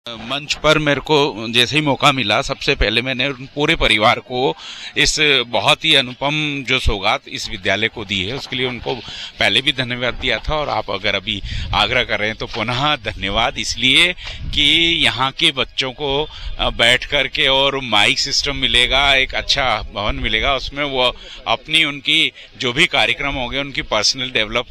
मंच पर मेरे को जैसे ही मौका मिला, सबसे पहले मैंने पूरे परिवार को इस बहुत ही अनुपम जो सौगात इस विद्यालय को दी है उसके लिए उनको पहले भी धन्यवाद दिया था। और आप अगर अभी आग्रह कर रहे हैं तो पुनः धन्यवाद, इसलिए कि यहाँ के बच्चों को बैठ कर के और माइक सिस्टम मिलेगा, एक अच्छा भवन मिलेगा, उसमें वो अपनी उनकी जो भी कार्यक्रम होंगे उनकी पर्सनल डेवलप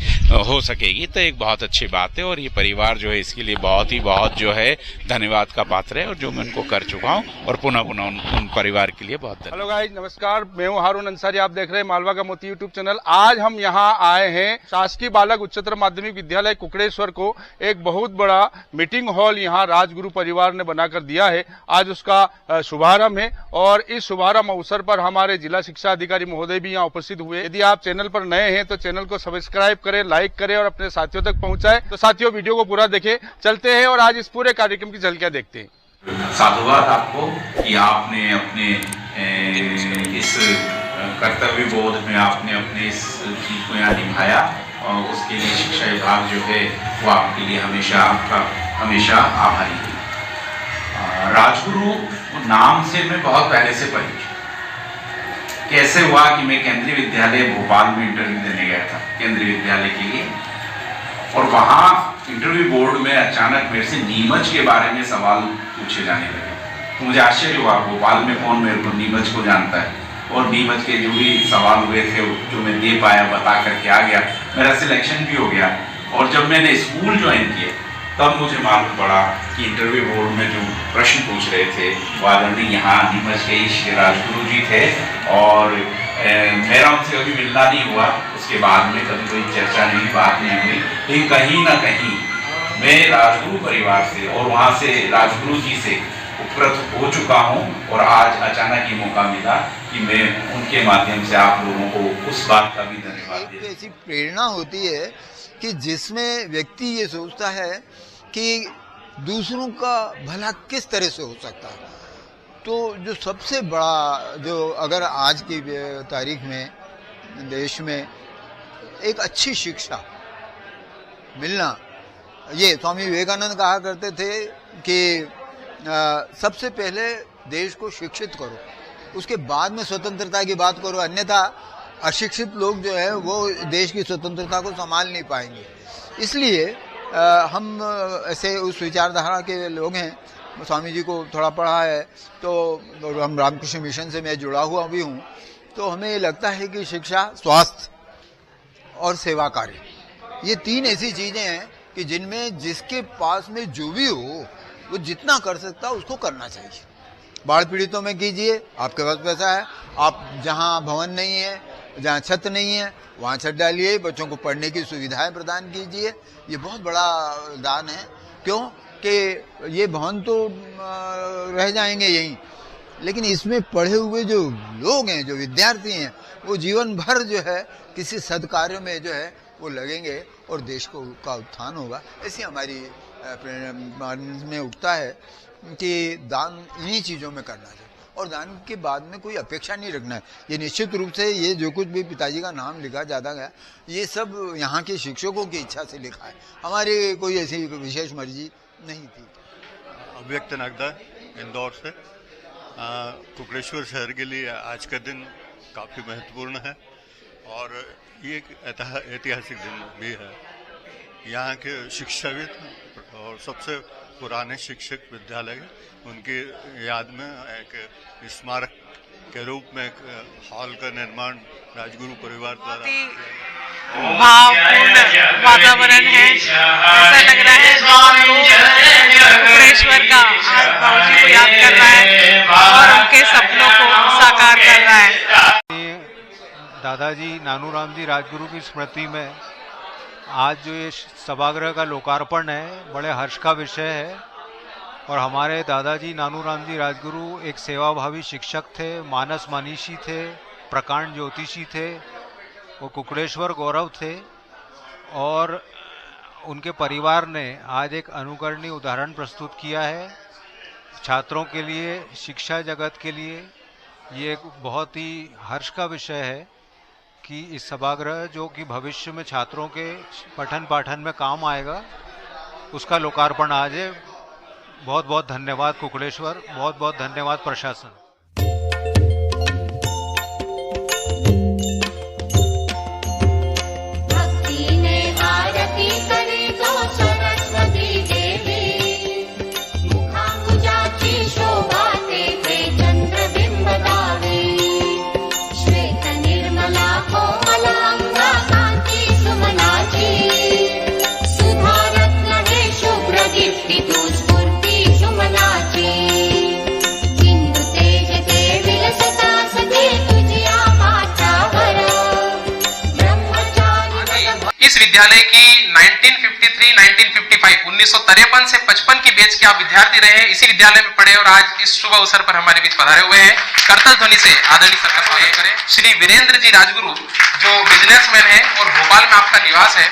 हो सकेगी, तो एक बहुत अच्छी बात है। और ये परिवार जो है इसके लिए बहुत जो है धन्यवाद का पात्र है और जो मैं उनको कर चुका हूं और पुनः उन परिवार के लिए बहुत धन्यवाद। हेलो गाइस, नमस्कार, मैं हूं हारून अंसारी, आप देख रहे हैं मालवा का मोती यूट्यूब चैनल। आज हम यहां आए हैं शासकीय बालक उच्चतर माध्यमिक विद्यालय कुकड़ेश्वर को एक बहुत बड़ा मीटिंग हॉल यहां राजगुरु परिवार ने बनाकर दिया है। आज उसका शुभारंभ है और इस शुभारंभ अवसर पर हमारे जिला शिक्षा अधिकारी महोदय भी यहाँ उपस्थित हुए। यदि आप चैनल पर नए हैं तो चैनल को सब्सक्राइब करें, लाइक करें और अपने साथियों तक पहुंचाएं। तो साथियों, वीडियो को पूरा देखें। चलते हैं और आज इस पूरे कार्यक्रम की झलकियां देखते हैं। साधुवाद आपको कि आपने अपने इस कर्तव्य बोध में आपने अपने इस चीज को यहाँ निभाया और उसके लिए शिक्षा विभाग जो है वो आपके लिए हमेशा आभारी है। राजगुरु नाम से मैं बहुत पहले से परिचित। कैसे हुआ कि मैं केंद्रीय विद्यालय भोपाल में इंटरव्यू देने गया था केंद्रीय विद्यालय के लिए, और वहां इंटरव्यू बोर्ड में अचानक मेरे से नीमच के बारे में सवाल पूछे जाने लगे। तो मुझे आश्चर्य हुआ, भोपाल में कौन मेरे को नीमच को जानता है। और नीमच के जो भी सवाल हुए थे जो मैं दे पाया, बता करके आ गया, मेरा सिलेक्शन भी हो गया। और जब मैंने स्कूल ज्वाइन किया तब मुझे मालूम पड़ा कि इंटरव्यू बोर्ड में जो प्रश्न पूछ रहे थे वो आदरणीय यहाँ नीमच के श्री राजगुरु जी थे। और मेरा उनसे कभी मिलना नहीं हुआ, उसके बाद में कभी कोई चर्चा नहीं, बात नहीं हुई, लेकिन कहीं ना कहीं मैं राजगुरु परिवार से और वहाँ से राजगुरु जी से उपकृत हो चुका हूँ। और आज अचानक ये मौका मिला कि मैं उनके माध्यम से आप लोगों को उस बात का भी धन्यवाद देता हूं। ऐसी प्रेरणा होती है कि जिसमें व्यक्ति ये सोचता है कि दूसरों का भला किस तरह से हो सकता है। तो जो सबसे बड़ा, जो अगर आज की तारीख में देश में एक अच्छी शिक्षा मिलना, ये स्वामी विवेकानंद कहा करते थे कि सबसे पहले देश को शिक्षित करो, उसके बाद में स्वतंत्रता की बात करो, अन्यथा अशिक्षित लोग जो है वो देश की स्वतंत्रता को संभाल नहीं पाएंगे। इसलिए हम ऐसे उस विचारधारा के लोग हैं। स्वामी जी को थोड़ा पढ़ा है तो हम रामकृष्ण मिशन से मैं जुड़ा हुआ भी हूँ। तो हमें ये लगता है कि शिक्षा, स्वास्थ्य और सेवा कार्य, ये तीन ऐसी चीजें हैं कि जिनमें जिसके पास में जो भी हो वो जितना कर सकता है उसको करना चाहिए। बाढ़ पीड़ितों में कीजिए, आपके पास पैसा है, आप जहाँ भवन नहीं है, जहाँ छत नहीं है वहाँ छत डालिए, बच्चों को पढ़ने की सुविधाएं प्रदान कीजिए। ये बहुत बड़ा दान है। क्यों कि ये भवन तो रह जाएंगे यहीं, लेकिन इसमें पढ़े हुए जो लोग हैं, जो विद्यार्थी हैं, वो जीवन भर जो है किसी सदकार्य में जो है वो लगेंगे और देश का उत्थान होगा। ऐसी हमारी प्रेरणा में उठता है कि दान इन्हीं चीज़ों में करना चाहिए और दान के बाद में कोई अपेक्षा नहीं रखना है। ये निश्चित रूप से ये जो कुछ भी पिताजी का नाम लिखा जाता गया, ये सब यहाँ के शिक्षकों की इच्छा से लिखा है, हमारी कोई ऐसी विशेष मर्जी नहीं थी। अव्यक्त नगदा इंदौर से। कुकड़ेश्वर शहर के लिए आज का दिन काफ़ी महत्वपूर्ण है और ये एक ऐतिहासिक दिन भी है। यहाँ के शिक्षाविद और सबसे पुराने शिक्षक विद्यालय, उनकी याद में एक स्मारक के रूप में एक हॉल का निर्माण राजगुरु परिवार द्वारा। भावपूर्ण वातावरण है, ऐसा लग रहा है कुकड़ेश्वर का आज बाबूजी को याद कर रहा है और उनके सपनों को साकार कर रहा है। दादाजी नानूराम जी राजगुरु की स्मृति में आज जो ये सभागृह का लोकार्पण है, बड़े हर्ष का विषय है। और हमारे दादाजी नानूराम जी राजगुरु एक सेवाभावी शिक्षक थे, मानस मनीषी थे, प्रकांड ज्योतिषी थे, वो कुकड़ेश्वर गौरव थे। और उनके परिवार ने आज एक अनुकरणीय उदाहरण प्रस्तुत किया है छात्रों के लिए, शिक्षा जगत के लिए। ये एक बहुत ही हर्ष का विषय है कि इस सभागृह, जो कि भविष्य में छात्रों के पठन पाठन में काम आएगा, उसका लोकार्पण आज है। बहुत बहुत धन्यवाद कुकड़ेश्वर, बहुत बहुत धन्यवाद प्रशासन। इस विद्यालय की 1953 से 55 की बैच के आप विद्यार्थी रहे हैं, इसी विद्यालय में पढ़े और आज इस शुभ अवसर पर हमारे बीच पधारे हुए हैं। करतल ध्वनि से आदरणीय सर का स्वागत करें। श्री वीरेंद्र जी राजगुरु जो बिजनेसमैन है और भोपाल में आपका निवास है।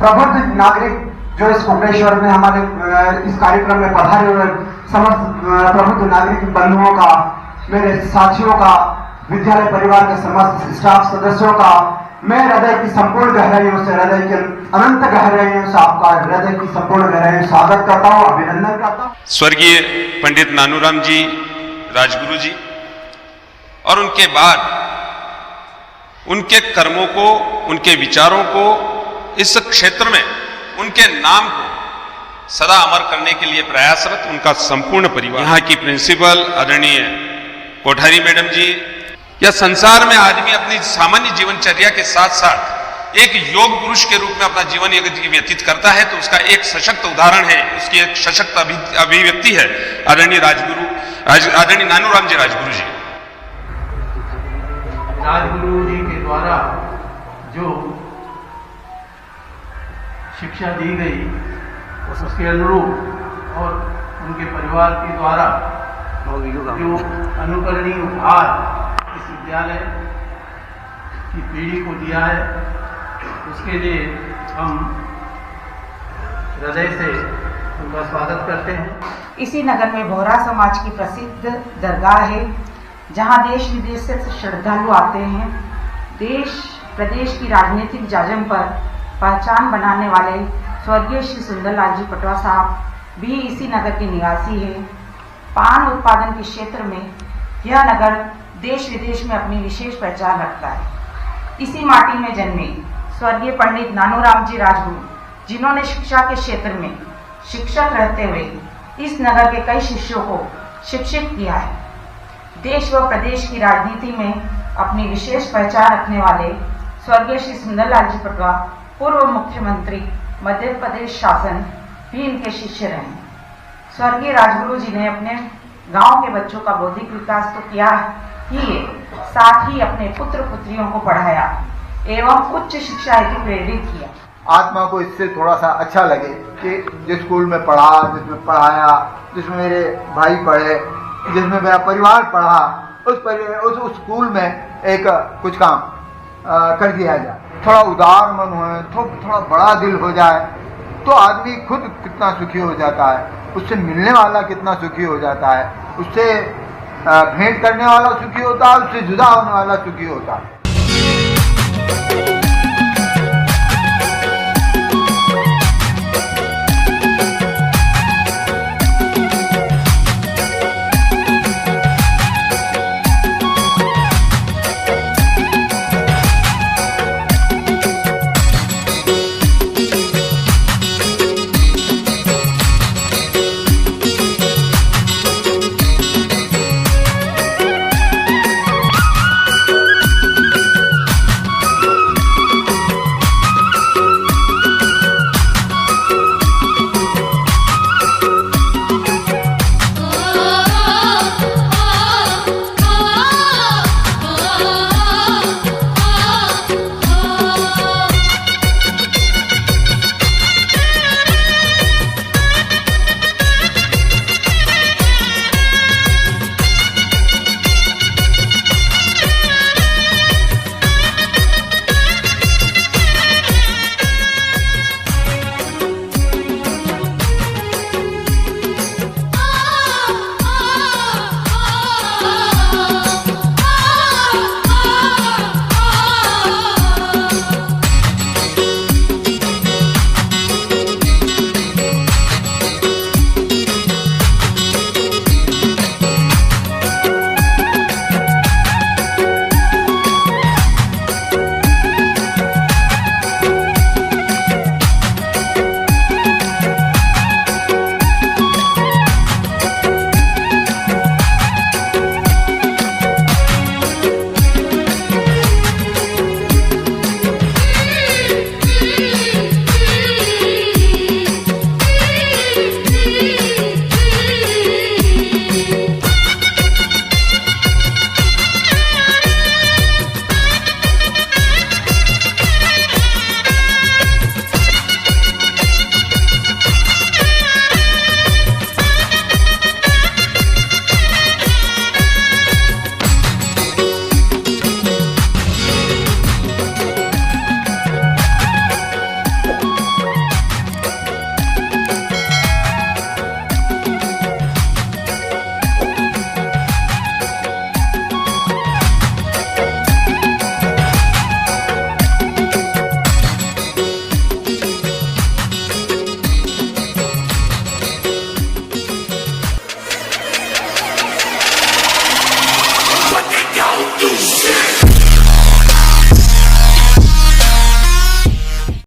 प्रबुद्ध नागरिक जो इस कुकड़ेश्वर में हमारे इस कार्यक्रम में पधारे हुए समस्त प्रबुद्ध नागरिक बंधुओं का, मेरे साथियों का, विद्यालय परिवार के समस्त स्टाफ सदस्यों का मैं हृदय की संपूर्ण गहराइयों से, हृदय की अनंत गहराइयों से आपका हृदय की संपूर्ण गहराइयों स्वागत करता हूँ, अभिनंदन करता हूँ। स्वर्गीय पंडित नानूराम जी राजगुरु जी और उनके बाद उनके कर्मों को, उनके विचारों को इस क्षेत्र में उनके नाम को सदा अमर करने के लिए प्रयासरत उनका संपूर्ण परिवार, यहाँ की प्रिंसिपल आदरणीय कोठारी मैडम जी, या संसार में आदमी अपनी सामान्य जीवनचर्या के साथ साथ एक योग पुरुष के रूप में अपना जीवन यदि व्यतीत करता है तो उसका एक सशक्त उदाहरण है, उसकी एक सशक्त अभिव्यक्ति है आदरणीय आदरणीय नानूराम जी राजगुरु जी। राजगुरु जी के द्वारा जो शिक्षा दी गई उसके अनुरूप और उनके परिवार के द्वारा जो अनुकरणीय उपहार इस विद्यालय की पीढ़ी को दिया है उसके लिए हम हृदय से उनका स्वागत करते हैं। इसी नगर में बोहरा समाज की प्रसिद्ध दरगाह है जहां देश विदेश से श्रद्धालु आते हैं। देश प्रदेश की राजनीतिक जाजम पर पहचान बनाने वाले स्वर्गीय श्री सुंदरलाल जी पटवा साहब भी इसी नगर के निवासी हैं। पान उत्पादन के क्षेत्र में यह नगर देश विदेश में अपनी विशेष पहचान रखता है। इसी माटी में जन्मे स्वर्गीय पंडित नानूराम जी राजगुरु, जिन्होंने शिक्षा के क्षेत्र में शिक्षक रहते हुए इस नगर के कई शिष्यों को शिक्षित किया है। देश व प्रदेश की राजनीति में अपनी विशेष पहचान रखने वाले स्वर्गीय श्री सुंदरलाल जी पटवा पूर्व मुख्यमंत्री मध्य प्रदेश शासन भी इनके शिष्य रहे। स्वर्गीय राजगुरु जी ने अपने गांव के बच्चों का बौद्धिक विकास तो किया ही है, साथ ही अपने पुत्र पुत्रियों को पढ़ाया एवं उच्च शिक्षा हेतु प्रेरित किया। आत्मा को इससे थोड़ा सा अच्छा लगे कि जिस स्कूल में पढ़ा, जिसमें पढ़ाया, जिसमें मेरे भाई पढ़े, जिसमें मेरा परिवार पढ़ा, उस स्कूल में एक कुछ काम कर दिया जाए। थोड़ा उदार मन हो, थोड़ा बड़ा दिल हो जाए तो आदमी खुद कितना सुखी हो जाता है, उससे मिलने वाला कितना सुखी हो जाता है, उससे भेंट करने वाला सुखी होता है, उससे जुदा होने वाला सुखी होता है।